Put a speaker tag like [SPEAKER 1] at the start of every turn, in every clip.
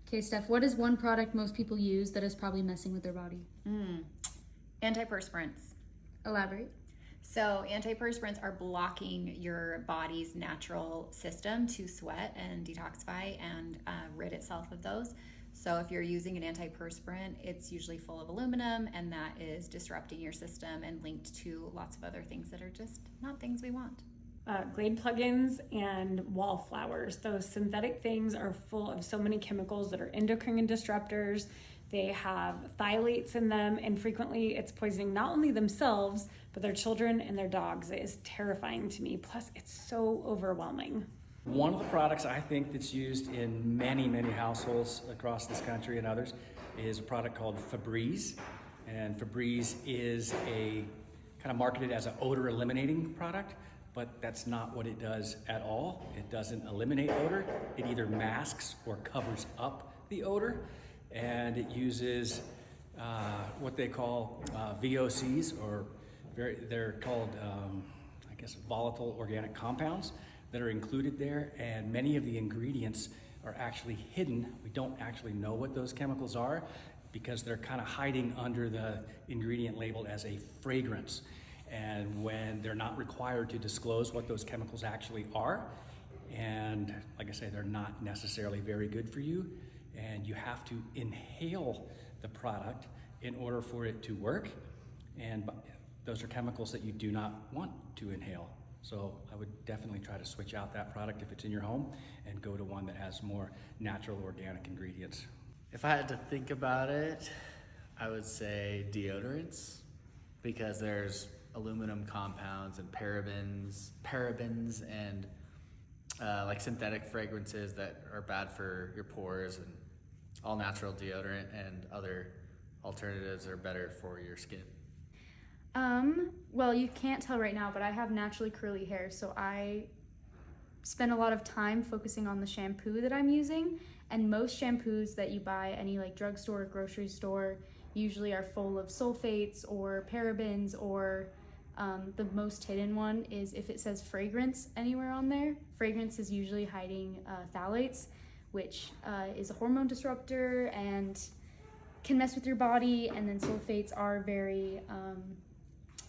[SPEAKER 1] Okay, Steph, what is one product most people use that is probably messing with their body?
[SPEAKER 2] Antiperspirants.
[SPEAKER 1] Elaborate.
[SPEAKER 2] So antiperspirants are blocking your body's natural system to sweat and detoxify and rid itself of those. So if you're using an antiperspirant, it's usually full of aluminum, and that is disrupting your system and linked to lots of other things that are just not things we want.
[SPEAKER 3] Glade plugins and wallflowers. Those synthetic things are full of so many chemicals that are endocrine disruptors. They have phthalates in them, and frequently it's poisoning not only themselves, but their children and their dogs. It is terrifying to me. Plus, it's so overwhelming.
[SPEAKER 4] One of the products I think that's used in many, many households across this country and others is a product called Febreze. And Febreze is a kind of marketed as an odor eliminating product, but that's not what it does at all. It doesn't eliminate odor. It either masks or covers up the odor. And it uses what they call VOCs, or they're called, I guess, volatile organic compounds that are included there. And many of the ingredients are actually hidden. We don't actually know what those chemicals are because they're kind of hiding under the ingredient label as a fragrance. And when they're not required to disclose what those chemicals actually are, and like I say, they're not necessarily very good for you, and you have to inhale the product in order for it to work, and those are chemicals that you do not want to inhale. So I would definitely try to switch out that product if it's in your home and go to one that has more natural organic ingredients.
[SPEAKER 5] If I had to think about it, I would say deodorants, because there's aluminum compounds and parabens and like synthetic fragrances that are bad for your pores, and all natural deodorant and other alternatives are better for your skin.
[SPEAKER 1] Well, you can't tell right now, but I have naturally curly hair, so I spend a lot of time focusing on the shampoo that I'm using, and most shampoos that you buy at any like drugstore or grocery store usually are full of sulfates or parabens, or the most hidden one is if it says fragrance anywhere on there. Fragrance is usually hiding phthalates, which is a hormone disruptor and can mess with your body. And then sulfates are very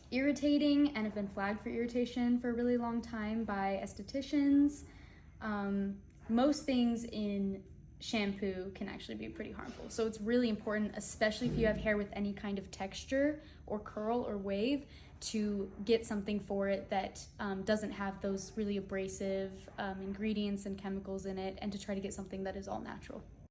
[SPEAKER 1] irritating and have been flagged for irritation for a really long time by estheticians. Most things in shampoo can actually be pretty harmful. So it's really important, especially if you have hair with any kind of texture or curl or wave, to get something for it that doesn't have those really abrasive ingredients and chemicals in it, and to try to get something that is all natural.